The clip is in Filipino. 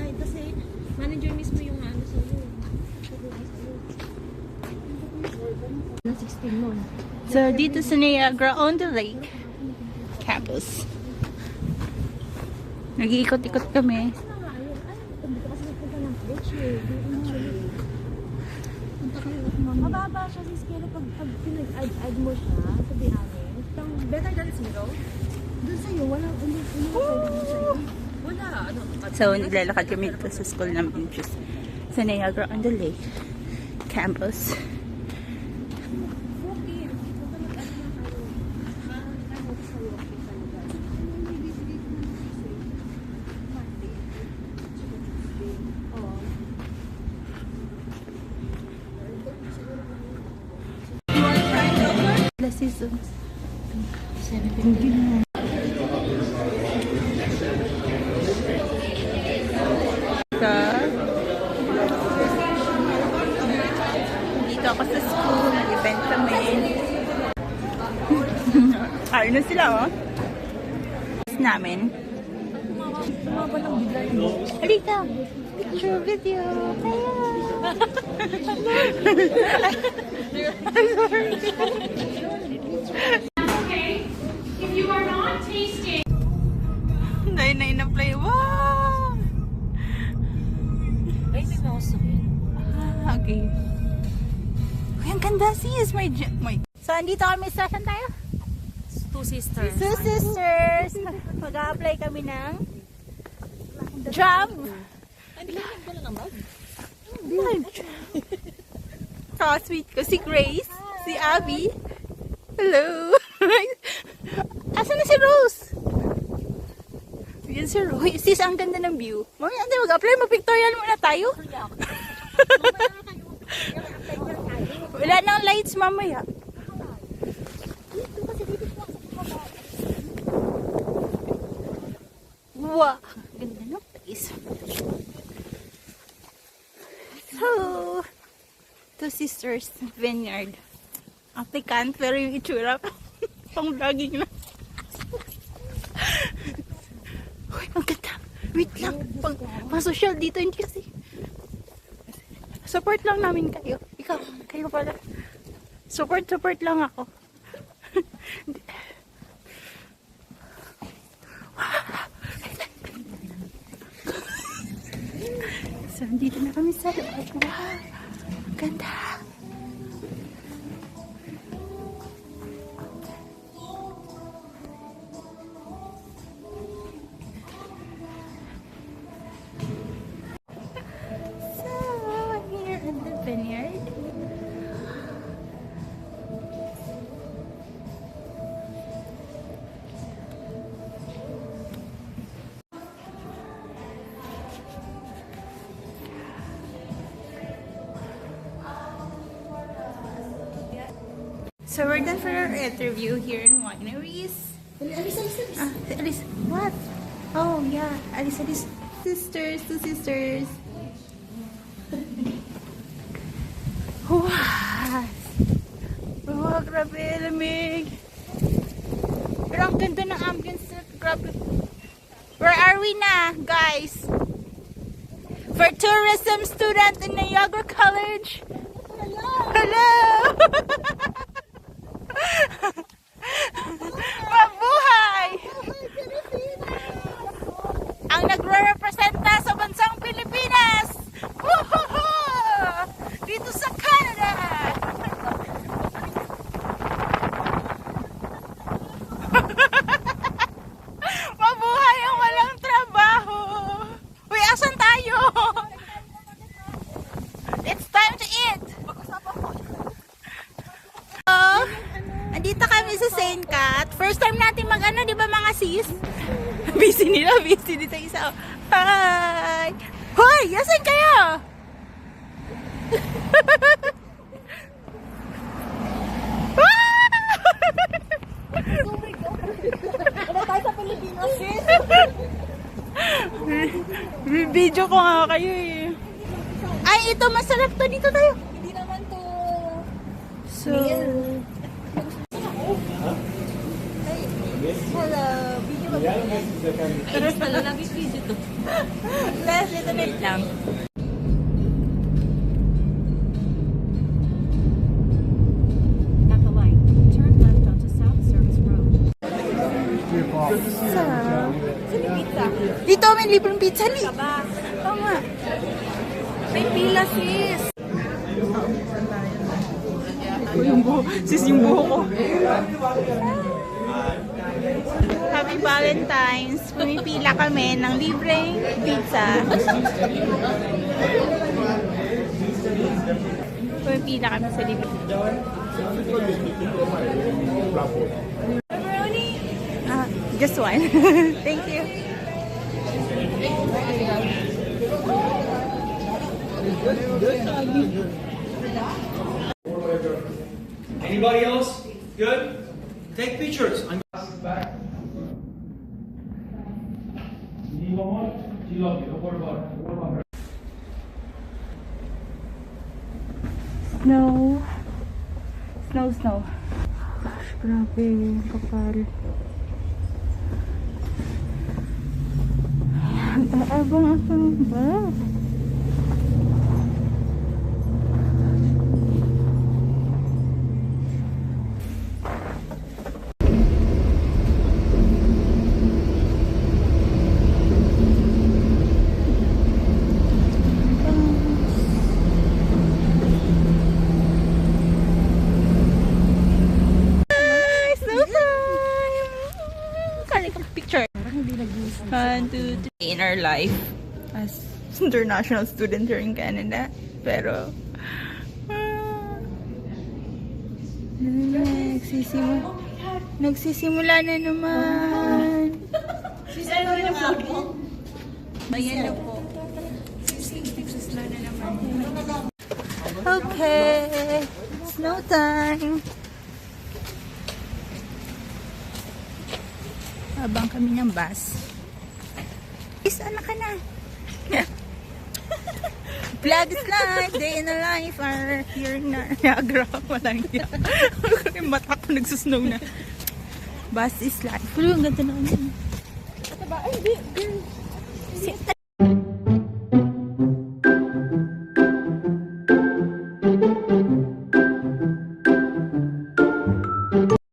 bahay kasi manager mismo yung ano sa iyo. Na 16 mo. So, dito sa Niagara on the Lake campus. Nag-iikot-ikot kami. Mababa siya sa scale pag pinag-add mo siya, sabi namin. Better than zero? Doon sa'yo, wala wala, ano? So, naglalakad kami dito sa school namin just sa Niagara on the Lake campus. Season 17. Dito ako sa school, nag-event kami. Ayun na sila, oh. Namin. Halika! Picture video! Okay, if you are not tasting. Dahil na in-apply. Wow! Ay, may mouse yun. Okay. Uy, ang ganda. Sis, may... So, andito kami sa... Saan tayo? Two sisters. Two sisters. Mag-a-apply kami ng job. Sweet ko. Si Grace. Si Abby. Hello. Asan na si Rose? Yan si Rose. Sis, ang ganda ng view. Mamaya, hindi mag-apply. Mag-pictorial muna tayo. Wala nang lights mamaya. Wow. Ganda ng place. So, Two Sisters Vineyard. Applicant, pero yung itsura pang vlogging lang. Uy, ang ganda. Wait lang. Pang social dito, hindi kasi. Support lang namin kayo. Ikaw, kayo pala. Support lang ako. So, dito na kami sa loob. Wow, ganda. So, here in the vineyard. So we're done for our interview here in Wineries. Alice, what? Oh yeah, Alice, sisters, two sisters. Wow! Wow, grabe, lamig. Pero ang ganda ng ambience, grabe. Where are we na, guys? For tourism student in Niagara College. Hello! Mabuhay! Ang nagre-representa sa bansang Pilipinas! Woohoo! Dito sa Canada! Mabuhay ang walang trabaho! Uy, asan tayo? It's time to eat! Andito kami sa St. Cat. First time natin mag-ano, di ba mga sis? Busy nila, busy dito isa. Hi! Hoy! Yasan kayo? Ano tayo sa Pilipinas, sis? Video ko nga kayo eh. Ay, ito masarap to. Dito tayo. Hindi naman to. So, Hello, video ba? Ayos pala, lagi video to. little bit lang. At the light, turn left onto South Service Road. Sarap. Dito may libreng pizza, Li. Oo nga. May pila, sis. Yung buho. Sis, yung buho ko. Happy Valentine's. Pumipila kami ng libreng pizza. Pumipila kami sa libreng pepperoni. Just one. Thank you. Anybody else? Good? Take pictures. I'm back. You need one more? She loves you. Don't worry about it. Don't worry about her. Snow. Snow. Gosh, grabe. Kapal. Abang ako ba? Picture. 1, 2, 3. In our life as international student here in Canada. Pero nagsisimula na naman. Ayan na po. Nagsisimula na naman. Okay. Snow time. Habang kami ng bus. Anak ka na. Vlog is life, day in the life are here in Niagara. Walang yan. Yung mata ko nagsusnow na. Bus is life. Pero ang ganda na kami. Ito ba? Ay, hindi.